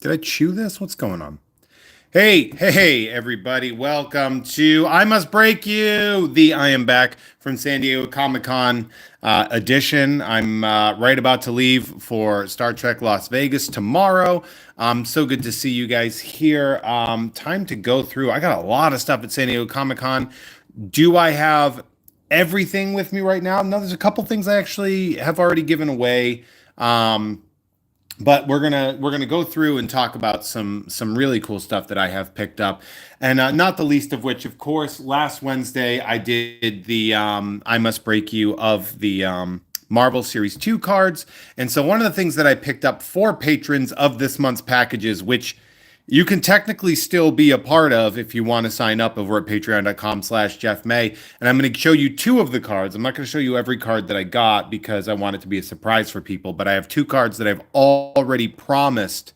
Did I chew this? What's going on? Hey, everybody. Welcome to I Must Break You, the I Am Back from San Diego Comic Con edition. I'm right about to leave for Star Trek Las Vegas tomorrow. So good to see you guys here. Time to go through. I got a lot of stuff at San Diego Comic Con. Do I have everything with me right now? No, there's a couple things I actually have already given away. But we're gonna go through and talk about some really cool stuff that I have picked up, and not the least of which, of course, last Wednesday I did the I Must Break You of the Marvel Series 2 cards, and so one of the things that I picked up for patrons of this month's packages, which you can technically still be a part of if you want to sign up over at patreon.com/Jeff May. And I'm going to show you two of the cards. I'm not going to show you every card that I got because I want it to be a surprise for people, but I have two cards that I've already promised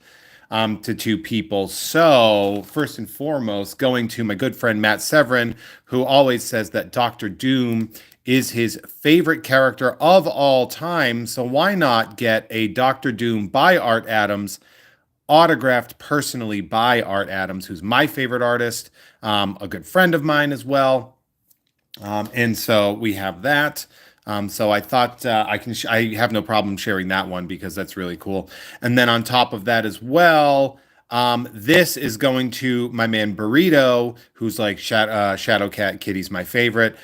to two people. So, first and foremost, going to my good friend Matt Severin, who always says that Doctor Doom is his favorite character of all time. So, why not get a Doctor Doom by Art Adams? Autographed personally by Art Adams, who's my favorite artist, a good friend of mine as well. And so we have that. So I thought I have no problem sharing that one because that's really cool. And then on top of that as well, this is going to my man Burrito, who's like Shadow Cat Kitty's my favorite.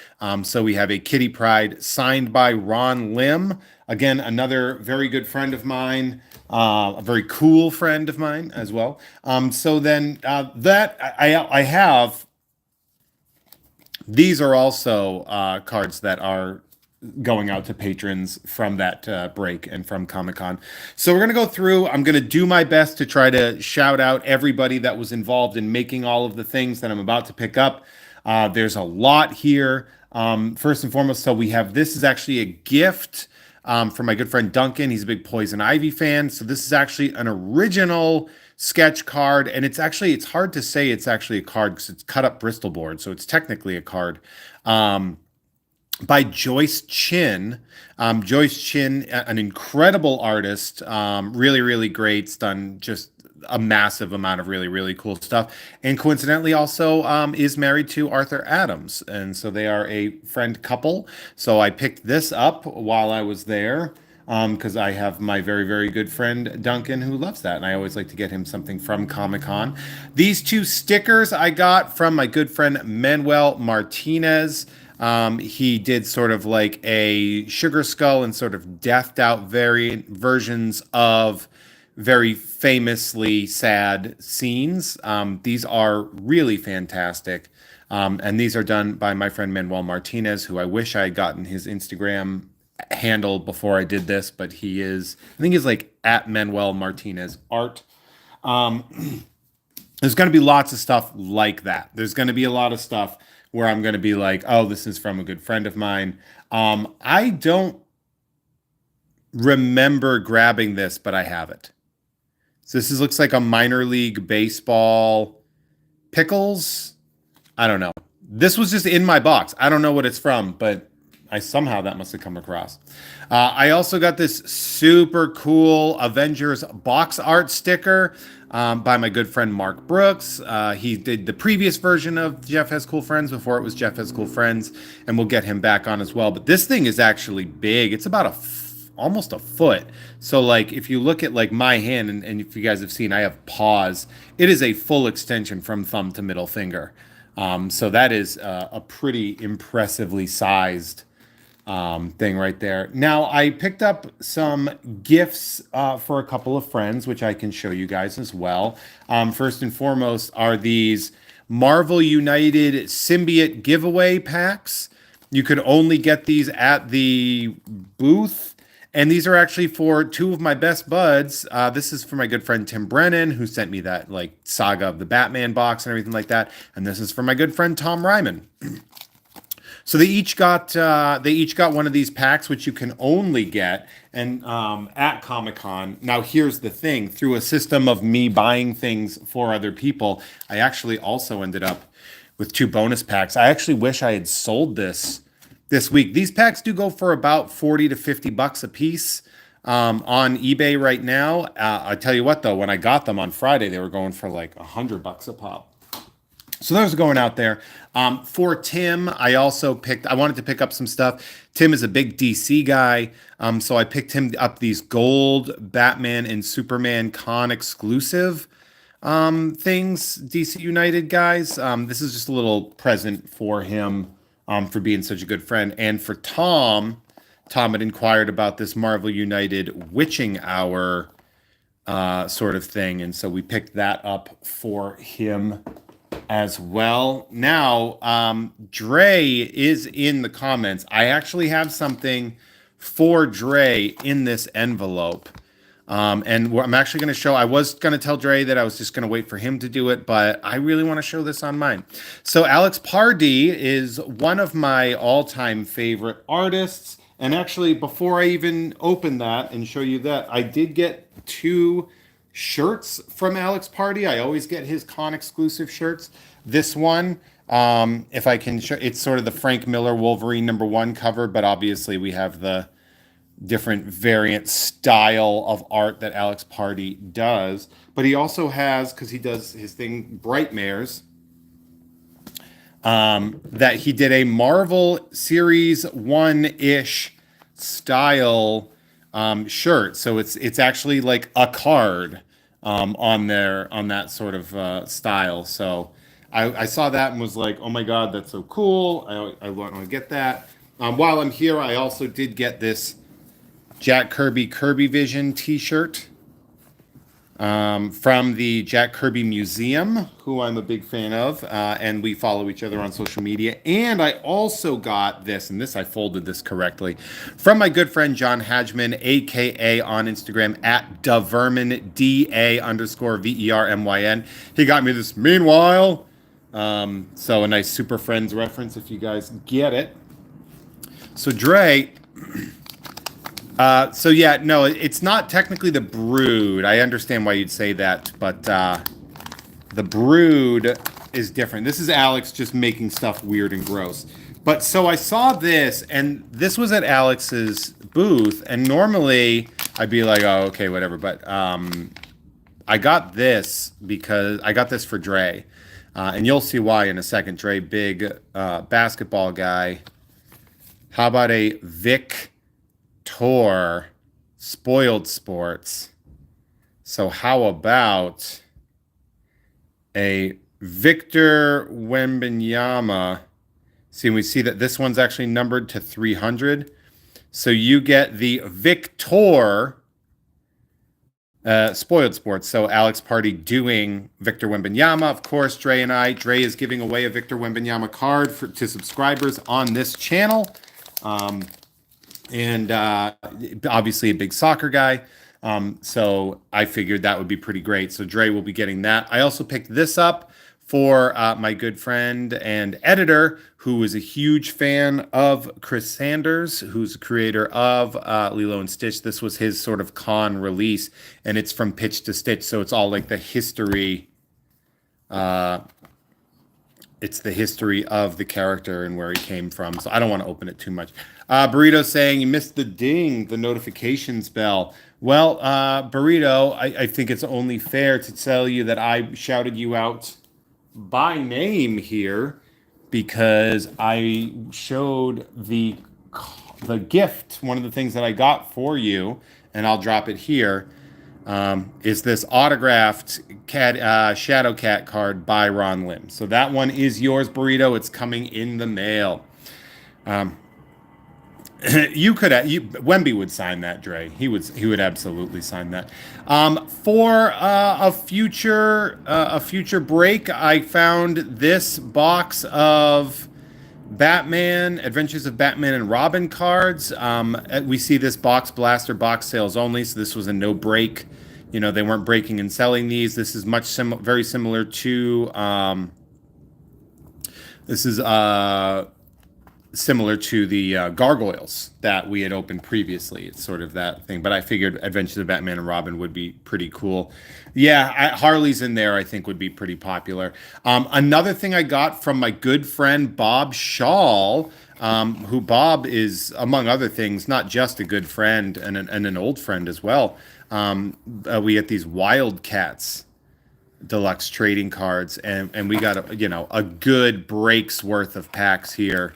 So we have a Kitty Pride signed by Ron Lim. Again, another very good friend of mine, a very cool friend of mine as well. So then that I have. These are also cards that are going out to patrons from that break and from Comic Con. So we're going to go through. I'm going to do my best to try to shout out everybody that was involved in making all of the things that I'm about to pick up. There's a lot here. First and foremost, so we have this is actually a gift from my good friend Duncan. He's a big Poison Ivy fan. So this is actually an original sketch card. And it's hard to say it's actually a card because it's cut up Bristol board. So it's technically a card. By Joyce Chin. Joyce Chin, an incredible artist, really, really great. It's done just a massive amount of really, really cool stuff. And coincidentally, also is married to Arthur Adams. And so they are a friend couple. So I picked this up while I was there because I have my very, very good friend Duncan who loves that. And I always like to get him something from Comic Con. These two stickers I got from my good friend Manuel Martinez. He did sort of like a Sugar Skull and sort of deathed out variant versions of very famously sad scenes. These are really fantastic. And these are done by my friend Manuel Martinez, who I wish I had gotten his Instagram handle before I did this, but I think he's like at Manuel Martinez Art. There's going to be lots of stuff like that. There's going to be a lot of stuff where I'm going to be like, oh, this is from a good friend of mine. I don't remember grabbing this, but I have it. So looks like a minor league baseball pickles. I don't know. This was just in my box. I don't know what it's from, but somehow that must have come across. I also got this super cool Avengers box art sticker by my good friend Mark Brooks. He did the previous version of Jeff Has Cool Friends before it was Jeff Has Cool Friends, and we'll get him back on as well. But this thing is actually big. It's about almost a foot. So like if you look at like my hand, and if you guys have seen, I have paws. It is a full extension from thumb to middle finger. So that is a pretty impressively sized thing right there. Now, I picked up some gifts for a couple of friends, which I can show you guys as well. First and foremost are these Marvel United Symbiote giveaway packs. You could only get these at the booth. And these are actually for two of my best buds. This is for my good friend Tim Brennan, who sent me that like Saga of the Batman box and everything like that. And this is for my good friend Tom Ryman. So they each got one of these packs, which you can only get at Comic Con. Now here's the thing: through a system of me buying things for other people, I actually also ended up with two bonus packs. I actually wish I had sold this week. These packs do go for about $40 to $50 a piece. on eBay right now. I tell you what, though, when I got them on Friday, they were going for like $100 a pop. So those are going out there. For Tim, I wanted to pick up some stuff. Tim is a big DC guy. So I picked him up these gold Batman and Superman con exclusive things, DC United guys. This is just a little present for him for being such a good friend. And for Tom, Tom had inquired about this Marvel United Witching Hour sort of thing. And so we picked that up for him as well. Now, Dre is in the comments. I actually have something for Dre in this envelope. And I'm actually going to show, I was going to tell Dre that I was just going to wait for him to do it, but I really want to show this on mine. So Alex Pardee is one of my all-time favorite artists. And actually, before I even open that and show you that, I did get 2 shirts from Alex Pardee. I always get his con exclusive shirts. This one, if I can show, it's sort of the Frank Miller Wolverine #1 cover, but obviously we have the different variant style of art that Alex Pardee does. But he also has, because he does his thing, Brightmares, that he did a Marvel Series 1-ish style shirt. So it's actually like a card on there, on that sort of style. So I saw that and was like, oh my God, that's so cool. I want to get that. While I'm here, I also did get this Jack Kirby Vision t-shirt from the Jack Kirby Museum, who I'm a big fan of, and we follow each other on social media. And I also got this, and this I folded this correctly, from my good friend John Hadjman, aka on Instagram at Davermyn, DA_VERMYN. He got me this Meanwhile. So a nice Super Friends reference if you guys get it. So Dre. So yeah, no, it's not technically the Brood. I understand why you'd say that, but the Brood is different. This is Alex just making stuff weird and gross. But so I saw this, and this was at Alex's booth, and normally I'd be like, oh, okay, whatever. But I got this because I got this for Dre, and you'll see why in a second. Dre, big basketball guy. How about a Victor Spoiled Sports? So how about a Victor Wembanyama? See, we see that this one's actually numbered to 300. So you get the Victor Spoiled Sports. So Alex Pardee doing Victor Wembanyama. Of course, Dre is giving away a Victor Wembanyama card to subscribers on this channel. And obviously a big soccer guy. So I figured that would be pretty great. So Dre will be getting that. I also picked this up for my good friend and editor, who is a huge fan of Chris Sanders, who's the creator of Lilo and Stitch. This was his sort of con release, and it's from Pitch to Stitch. So it's all like the history. It's the history of the character and where he came from. So I don't want to open it too much. Burrito saying you missed the ding, the notifications bell. Well, Burrito, I think it's only fair to tell you that I shouted you out by name here because I showed the gift, one of the things that I got for you, and I'll drop it here, is this autographed Shadow Cat card by Ron Lim. So that one is yours, Burrito. It's coming in the mail. Wemby would sign that, Dre. He would absolutely sign that. For a future break, I found this box of Batman, Adventures of Batman and Robin cards. We see this box blaster, box sales only. So this was a no break. You know, they weren't breaking and selling these. This is very similar to, this is similar to the gargoyles that we had opened previously. It's sort of that thing, but I figured Adventures of Batman and Robin would be pretty cool. Yeah, Harley's in there, I think, would be pretty popular. Another thing I got from my good friend Bob Shaw, who Bob is, among other things, not just a good friend and an old friend as well. We get these Wildcats deluxe trading cards, and we got a good break's worth of packs here.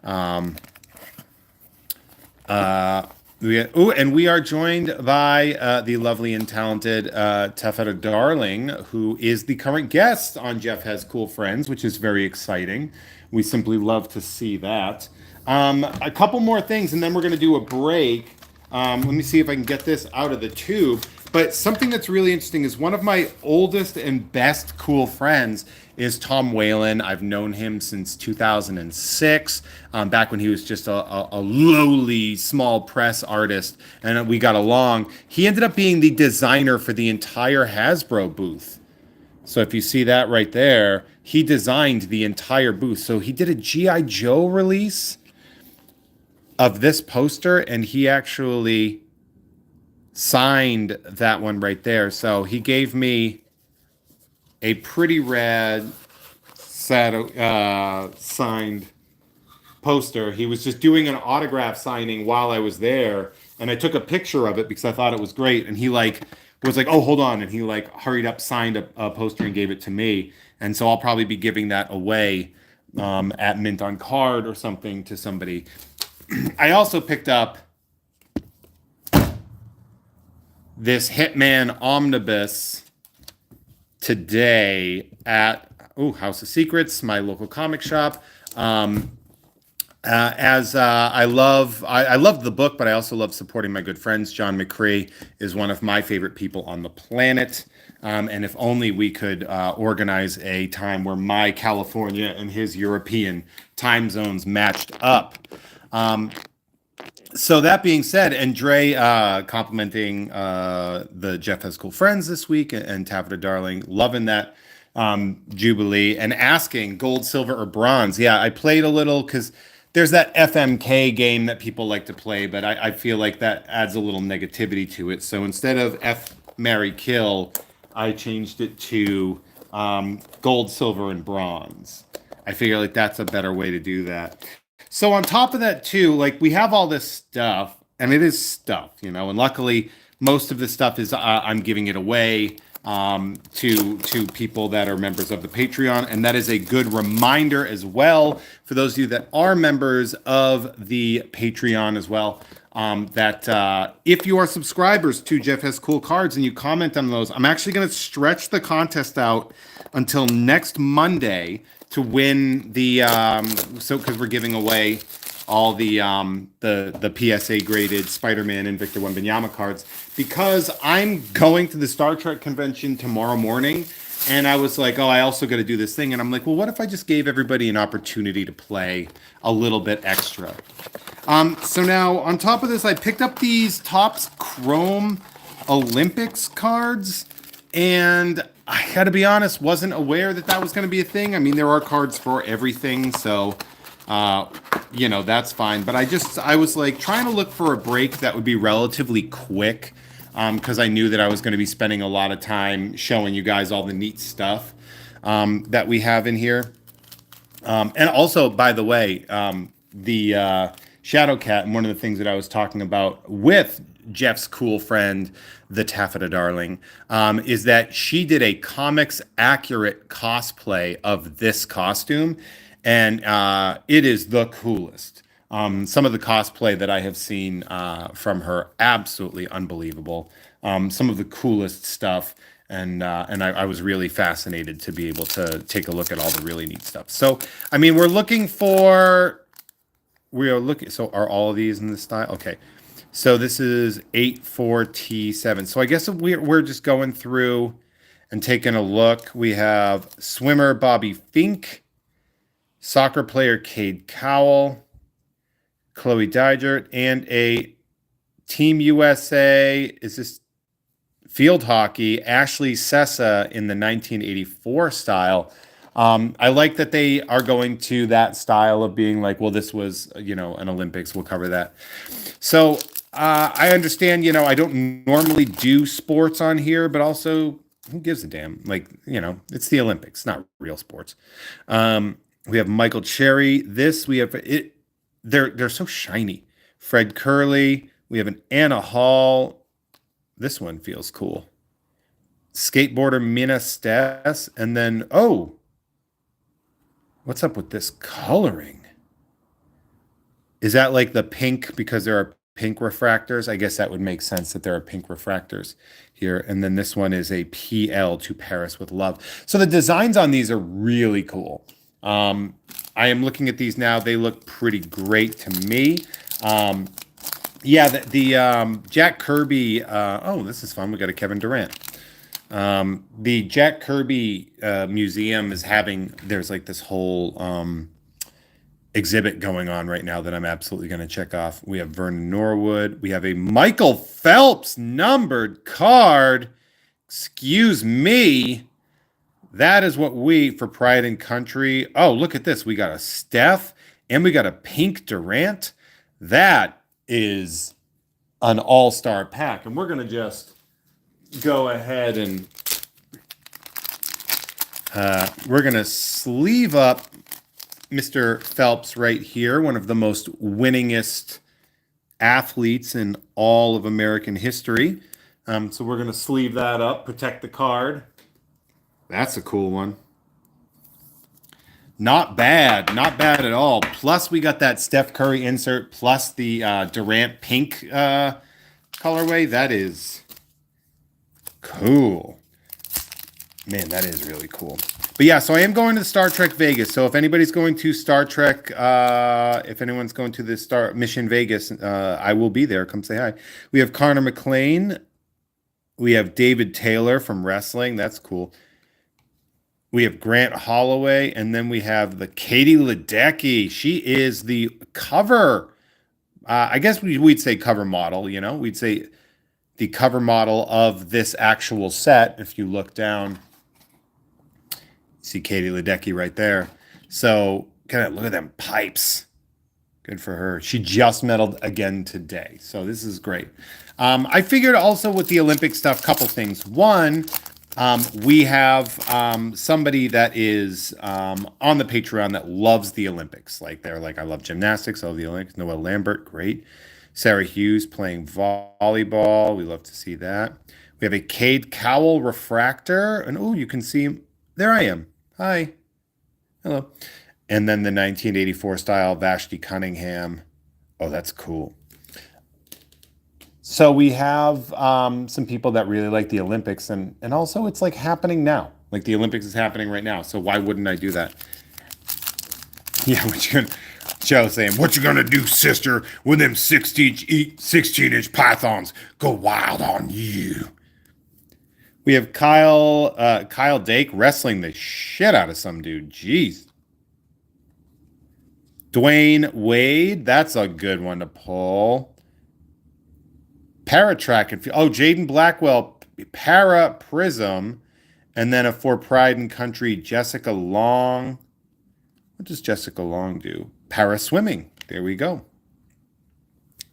And we are joined by the lovely and talented Tafetta Darling, who is the current guest on Jeff Has Cool Friends, which is very exciting. We simply love to see that. A couple more things, and then we're going to do a break. Let me see if I can get this out of the tube. But something that's really interesting is one of my oldest and best cool friends is Tom Whalen. I've known him since 2006, back when he was just a lowly small press artist, and we got along. He ended up being the designer for the entire Hasbro booth. So if you see that right there, he designed the entire booth. So he did a G.I. Joe release of this poster, and he actually signed that one right there. So he gave me a pretty rad signed poster. He was just doing an autograph signing while I was there, and I took a picture of it because I thought it was great. And he was like, "Oh, hold on," and he hurried up, signed a poster, and gave it to me. And so I'll probably be giving that away at Mint on Card or something to somebody. I also picked up this Hitman Omnibus today at House of Secrets, my local comic shop. I love the book, but I also love supporting my good friends. John McCree is one of my favorite people on the planet. And if only we could organize a time where my California and his European time zones matched up. So that being said, and Dre complimenting the Jeff Has Cool Friends this week, and Tafetta Darling loving that Jubilee, and asking gold, silver, or bronze. Yeah, I played a little because there's that FMK game that people like to play, but I feel like that adds a little negativity to it. So instead of F, marry, kill, I changed it to gold, silver, and bronze. I figure like that's a better way to do that. So on top of that too, we have all this stuff, and it is stuff, and luckily most of the stuff is I'm giving it away to people that are members of the Patreon, and that is a good reminder as well for those of you that are members of the Patreon as well, that if you are subscribers to Jeff Has Cool Cards and you comment on those, I'm actually going to stretch the contest out until next Monday to win the because we're giving away all the PSA graded Spider-Man and Victor Wembanyama cards, because I'm going to the Star Trek convention tomorrow morning, and I was like, I also got to do this thing, and I'm like, well, what if I just gave everybody an opportunity to play a little bit extra? So now on top of this, I picked up these Topps Chrome Olympics cards, and I gotta be honest, wasn't aware that was going to be a thing. I mean, there are cards for everything, so that's fine. But I was trying to look for a break that would be relatively quick, because I knew that I was going to be spending a lot of time showing you guys all the neat stuff that we have in here. And also, by the way, the Shadow Cat, and one of the things that I was talking about with Jeff's cool friend, the Tafetta Darling, is that she did a comics accurate cosplay of this costume, and it is the coolest. Some of the cosplay that I have seen from her, absolutely unbelievable. Some of the coolest stuff, and I was really fascinated to be able to take a look at all the really neat stuff. So, I mean, so are all of these in this style? Okay. So this is 84T7. So I guess we're just going through and taking a look. We have swimmer Bobby Fink, soccer player Cade Cowell, Chloe Digert, and a Team USA, is this field hockey, Ashley Sessa in the 1984 style. I like that they are going to that style of being like, well, this was, an Olympics. We'll cover that. So I understand, I don't normally do sports on here, but also who gives a damn? Like, it's the Olympics, not real sports. We have Michael Cherry. We have it. They're so shiny. Fred Curley. We have an Anna Hall. This one feels cool. Skateboarder Mina Stas. And then, what's up with this coloring? Is that like the pink because there are pink refractors? I guess that would make sense that there are pink refractors here. And then this one is a PL to Paris with love. So the designs on these are really cool. I am looking at these now. They look pretty great to me. The Jack Kirby. This is fun. We got a Kevin Durant. The Jack Kirby museum is there's like this whole exhibit going on right now that I'm absolutely going to check off. We have Vernon Norwood. We have a Michael Phelps numbered card. Excuse me. That is what for Pride and Country. Oh, look at this. We got a Steph and we got a pink Durant. That is an all-star pack. And we're going to just go ahead and we're going to sleeve up Mr. Phelps right here, one of the most winningest athletes in all of American history. So we're going to sleeve that up, protect the card. That's a cool one. Not bad at all. Plus, we got that Steph Curry insert, plus the Durant pink colorway. That is cool. Man, that is really cool. But yeah, so I am going to Star Trek Vegas. So if anybody's going to Star Trek, if anyone's going to the Star Mission Vegas, I will be there. Come say hi. We have Connor McLean. We have David Taylor from wrestling. That's cool. We have Grant Holloway, and then we have the Katie Ledecky. She is the cover. I guess we'd say cover model. We'd say the cover model of this actual set. If you look down, you see Katie Ledecky right there. So look at them pipes. Good for her. She just medaled again today. So this is great. I figured also with the Olympic stuff, couple things. One, we have somebody that is on the Patreon that loves the Olympics. They're like, I love gymnastics, I love the Olympics. Noelle Lambert, great. Sarah Hughes playing volleyball. We love to see that. We have a Cade Cowell refractor. And you can see, there I am. Hi. Hello. And then the 1984 style Vashti Cunningham. Oh, that's cool. So we have some people that really like the Olympics, and also it's happening now. The Olympics is happening right now. So why wouldn't I do that? Yeah, Joe saying, what you gonna do, sister, when them 16-inch pythons go wild on you? We have Kyle Dake wrestling the shit out of some dude. Jeez. Dwayne Wade, that's a good one to pull. Paratrack and Jaden Blackwell, Para Prism, and then for Pride and Country, Jessica Long. What does Jessica Long do? Para swimming. There we go.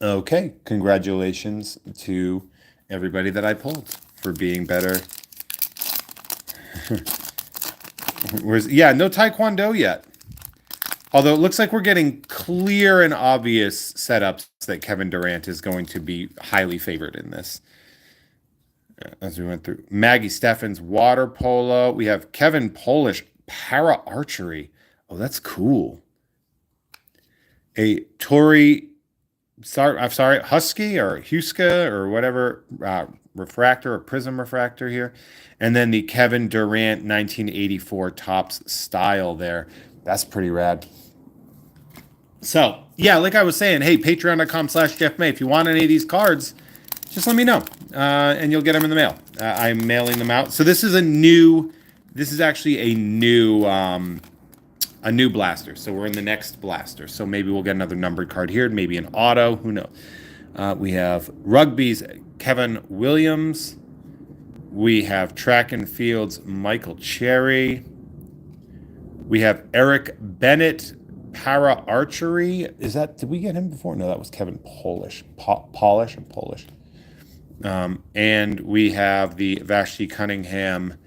Okay, congratulations to everybody that I pulled for being better. No Taekwondo yet. Although it looks like we're getting clear and obvious setups that Kevin Durant is going to be highly favored in this. As we went through. Maggie Steffens, water polo. We have Kevin Polish, para archery. Oh, that's cool. A Tori, Husky or Huska or whatever, refractor or prism refractor here. And then the Kevin Durant 1984 Topps style there. That's pretty rad. So, yeah, like I was saying, hey, patreon.com/Jeff May. If you want any of these cards, just let me know, and you'll get them in the mail. I'm mailing them out. So this is actually a new blaster. So we're in the next blaster. So maybe we'll get another numbered card here, maybe an auto. Who knows? We have rugby's Kevin Williams. We have track and field's Michael Cherry. We have Eric Bennett, para archery. Did we get him before? No, that was Kevin Polish. Polish or Polish. And we have the Vashti Cunningham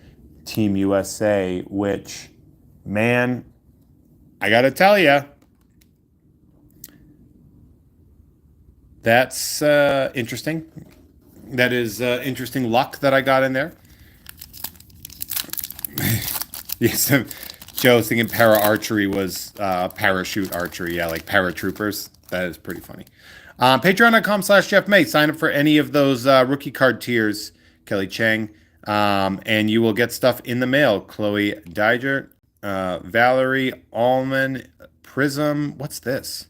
Team USA, which, man, I got to tell you, that's interesting. That is interesting luck that I got in there. Yes, Joe was thinking para archery was parachute archery. Yeah, like paratroopers. That is pretty funny. Patreon.com/Jeff May. Sign up for any of those rookie card tiers, Kelly Chang, and you will get stuff in the mail. Chloe Diger, Valerie Allman, Prism. What's this?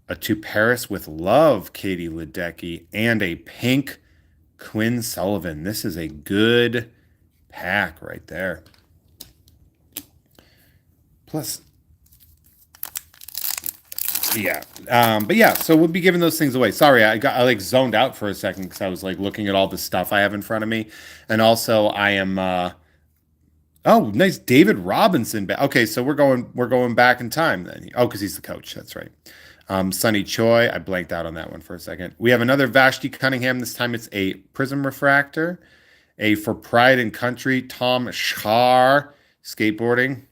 A To Paris with Love, Katie Ledecky, and a pink Quinn Sullivan. This is a good pack right there. Plus, yeah. But yeah, so we'll be giving those things away. Sorry, I like zoned out for a second because I was like looking at all the stuff I have in front of me. And also I am oh, nice David Robinson. Okay, so we're going back in time then. Oh, because he's the coach. That's right. Sonny Choi. I blanked out on that one for a second. We have another Vashti Cunningham. This time it's a Prism Refractor. A For Pride and Country, Tom Schaar, skateboarding.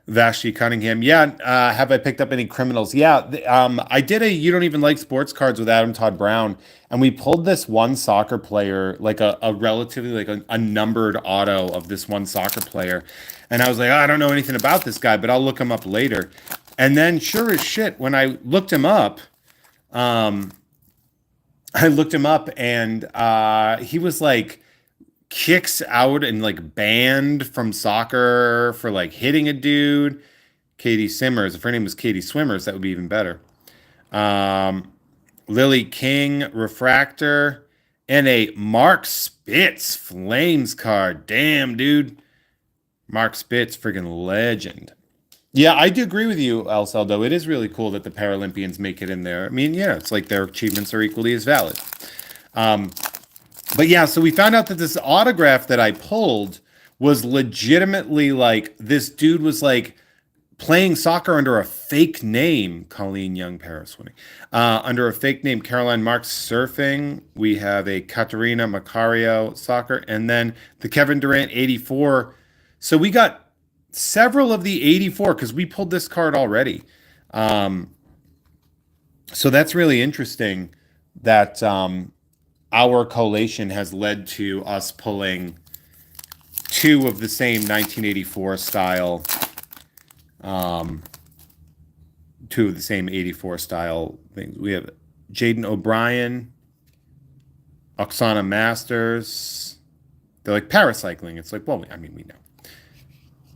Vashti Cunningham. Yeah, have I picked up any criminals? Yeah, I did a You Don't Even Like Sports Cards with Adam Todd Brown, and we pulled this one soccer player, like a relatively like a numbered auto of this one soccer player. And I was like, oh, I don't know anything about this guy, but I'll look him up later. And then sure as shit, when I looked him up, and he was like kicks out and like banned from soccer for like hitting a dude. Katie Simmers. If her name was Katie Swimmers, that would be even better. Lily King, Refractor, and a Mark Spitz Flames card. Damn, dude. Mark Spitz, friggin' legend. Yeah, I do agree with you, El Saldo. It is really cool that the Paralympians make it in there. I mean, yeah, it's like their achievements are equally as valid. But yeah, so we found out that this autograph that I pulled was legitimately like, this dude was like playing soccer under a fake name. Colleen Young, Paris winning. Under a fake name, Caroline Marks surfing. We have a Katerina Macario soccer, and then the Kevin Durant 84. So we got several of the 84 because we pulled this card already. So that's really interesting that our collation has led to us pulling two of the same 1984 style, two of the same 84 style things. We have Jaden O'Brien, Oksana Masters. They're like paracycling. It's like, well, I mean, we know.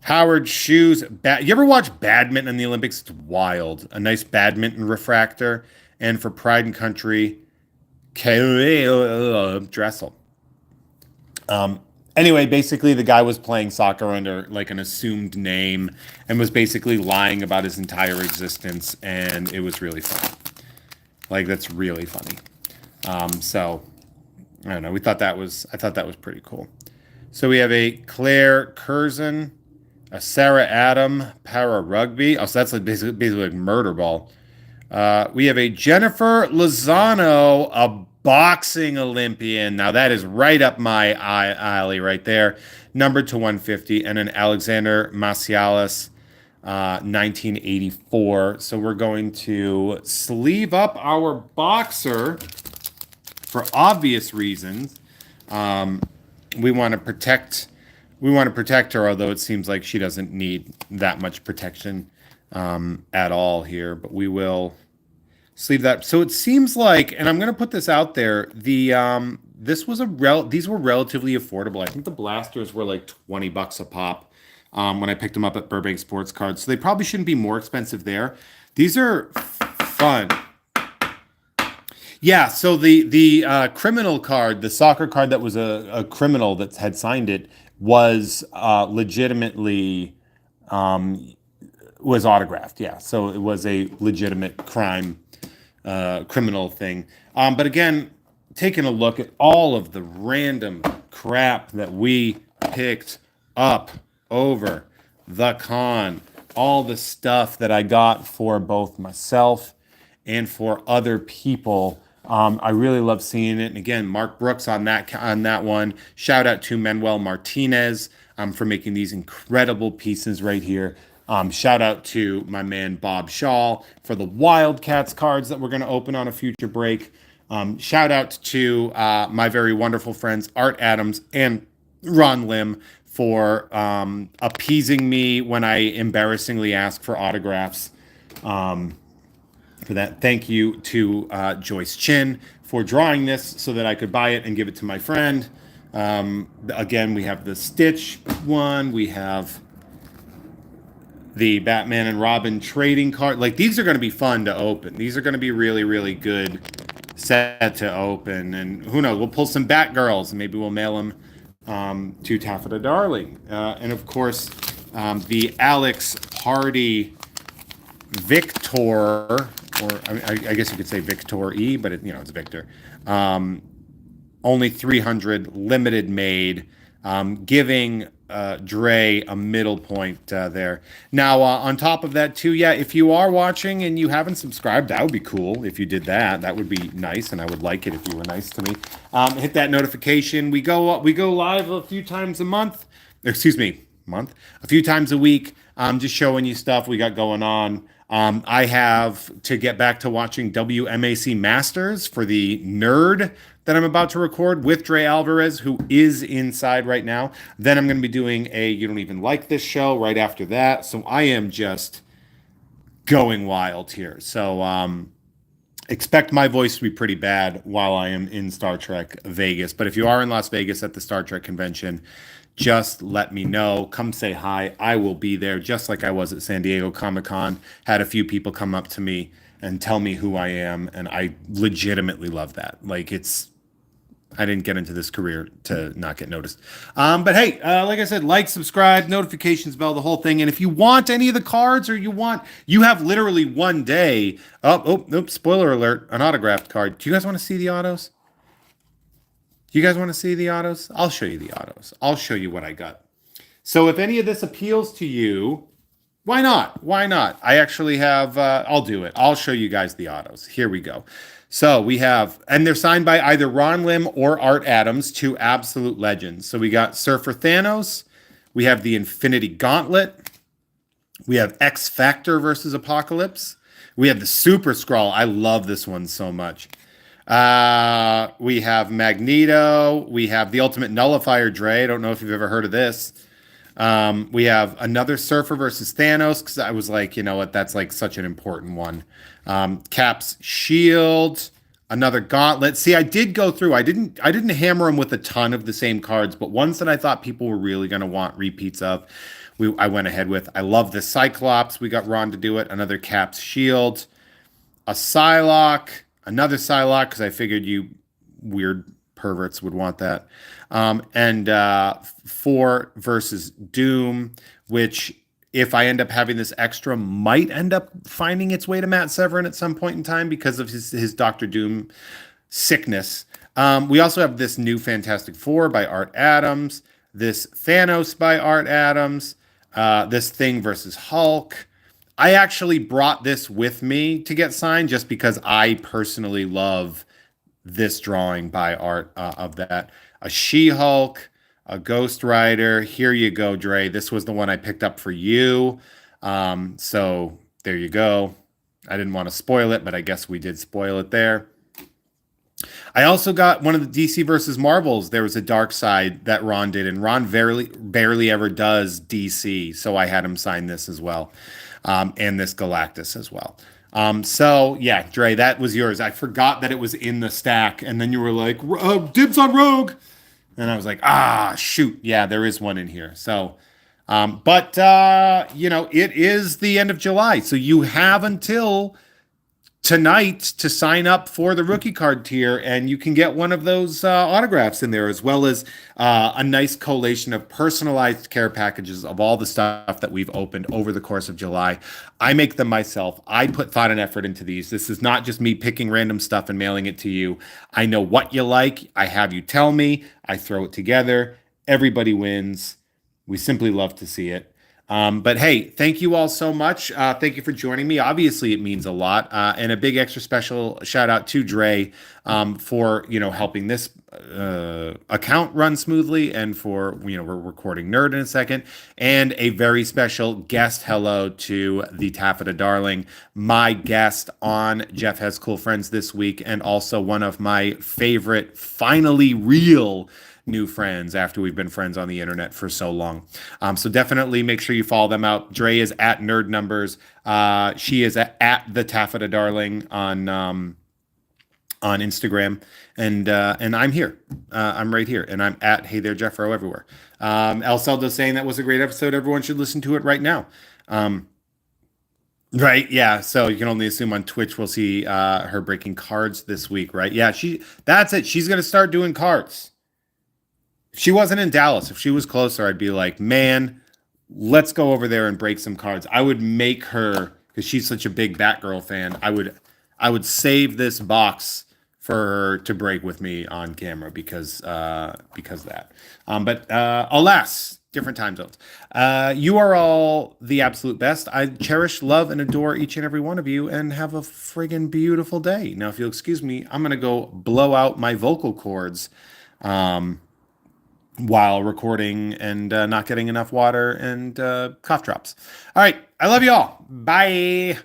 Howard Shoes. You ever watch badminton in the Olympics? It's wild. A nice badminton refractor. And for Pride and Country, Dressel. Anyway, basically the guy was playing soccer under like an assumed name and was basically lying about his entire existence, and it was really funny. Like, that's really funny. So I don't know. I thought that was pretty cool. So we have a Claire Curzon, a Sarah Adam para rugby. Oh, so that's like basically like murder ball. We have a Jennifer Lozano, a boxing Olympian. Now that is right up my alley right there. Numbered to 150, and an Alexander Macialis, 1984. So we're going to sleeve up our boxer for obvious reasons. We want to protect her, although it seems like she doesn't need that much protection at all here. But we will sleeve that. So it seems like, and I'm going to put this out there, these were relatively affordable. I think the blasters were like $20 a pop when I picked them up at Burbank Sports Cards. So they probably shouldn't be more expensive there. These are fun. Yeah, so the criminal card, the soccer card that was a criminal that had signed it, was legitimately was autographed. Yeah, so it was a legitimate criminal thing. But again, taking a look at all of the random crap that we picked up over the con. All the stuff that I got for both myself and for other people. I really love seeing it. And again, Mark Brooks on that one. Shout out to Manuel Martinez for making these incredible pieces right here. Shout out to my man Bob Shaw for the Wildcats cards that we're going to open on a future break. Shout out to my very wonderful friends Art Adams and Ron Lim for appeasing me when I embarrassingly ask for autographs. For that, thank you to Joyce Chin for drawing this so that I could buy it and give it to my friend. Again, we have the Stitch one. We have the Batman and Robin trading card. Like, these are going to be fun to open. These are going to be really, really good set to open. And who knows, we'll pull some Batgirls and maybe we'll mail them to Taffeta Darling. And of course, the Alex Hardy Victor, or I guess you could say Victor E, but it's Victor. Only 300 limited made, giving Dre a middle point there. Now, on top of that too, yeah, if you are watching and you haven't subscribed, that would be cool if you did that. That would be nice, and I would like it if you were nice to me. Hit that notification. We go live a few times a month. Excuse me, a few times a week. Just showing you stuff we got going on. I have to get back to watching WMAC Masters for the Nerd that I'm about to record with Dre Alvarez, who is inside right now. Then I'm going to be doing a You Don't Even Like This show right after that. So I am just going wild here. So expect my voice to be pretty bad while I am in Star Trek Vegas. But if you are in Las Vegas at the Star Trek convention, just let me know. Come say hi. I will be there, just like I was at San Diego Comic-Con. Had a few people come up to me and tell me who I am, and I legitimately love that. Like, I didn't get into this career to not get noticed. But hey, like I said, like, subscribe, notifications bell, the whole thing. And if you want any of the cards, or you have literally one day. Oh, spoiler alert, an autographed card. Do you guys want to see the autos? You guys want to see the autos? I'll show you the autos. I'll show you what I got. So if any of this appeals to you, why not? Why not? I actually have, I'll do it. I'll show you guys the autos. Here we go. So we have, and they're signed by either Ron Lim or Art Adams, two absolute legends. So we got Surfer Thanos. We have the Infinity Gauntlet. We have X Factor versus Apocalypse. We have the Super Skrull. I love this one so much. We have Magneto. We have the Ultimate Nullifier, Dre. I don't know if you've ever heard of this. We have another Surfer versus Thanos, because I was like, you know what, that's like such an important one. Cap's Shield, another Gauntlet. See, I did go through. I didn't hammer them with a ton of the same cards, but ones that I thought people were really going to want repeats of, I went ahead with. I love the Cyclops. We got Ron to do it. Another Cap's Shield, a Psylocke. Another Psylocke, because I figured you weird perverts would want that. And 4 versus Doom, which, if I end up having this extra, might end up finding its way to Matt Severin at some point in time because of his Dr. Doom sickness. We also have this new Fantastic Four by Art Adams, this Thanos by Art Adams, this Thing versus Hulk. I actually brought this with me to get signed just because I personally love this drawing by Art of that. A She-Hulk, a Ghost Rider. Here you go, Dre. This was the one I picked up for you. So there you go. I didn't want to spoil it, but I guess we did spoil it there. I also got one of the DC versus Marvels. There was a Dark Side that Ron did, and Ron barely ever does DC, so I had him sign this as well. And this Galactus as well. So yeah, Dre, that was yours. I forgot that it was in the stack, and then you were like, dibs on Rogue. And I was like, shoot. Yeah, there is one in here. So, but it is the end of July. So you have until tonight to sign up for the rookie card tier, and you can get one of those autographs in there, as well as a nice collation of personalized care packages of all the stuff that we've opened over the course of July. I make them myself. I put thought and effort into these. This is not just me picking random stuff and mailing it to you. I know what you like. I have you tell me. I throw it together. Everybody wins. We simply love to see it. But hey, thank you all so much. Thank you for joining me. Obviously, it means a lot. And a big extra special shout out to Dre for helping this account run smoothly, and for we're recording Nerd in a second. And a very special guest hello to the Taffeta Darling, my guest on Jeff Has Cool Friends this week, and also one of my favorite, finally real new friends after we've been friends on the internet for so long. So definitely make sure you follow them out. Dre is at Nerd Numbers. She is at the Taffeta Darling on Instagram, and I'm here. I'm right here, and I'm at Hey There Jeffro everywhere. El Celdo saying that was a great episode. Everyone should listen to it right now. Right, yeah. So you can only assume on Twitch we'll see her breaking cards this week, right? Yeah, that's it. She's gonna start doing cards. If she wasn't in Dallas, if she was closer, I'd be like, man, let's go over there and break some cards. I would make her, because she's such a big Batgirl fan. I would save this box for her to break with me on camera because of that. But alas, different time zones. You are all the absolute best. I cherish, love, and adore each and every one of you, and have a friggin' beautiful day. Now, if you'll excuse me, I'm gonna go blow out my vocal cords while recording and not getting enough water and cough drops. All right. I love you all. Bye.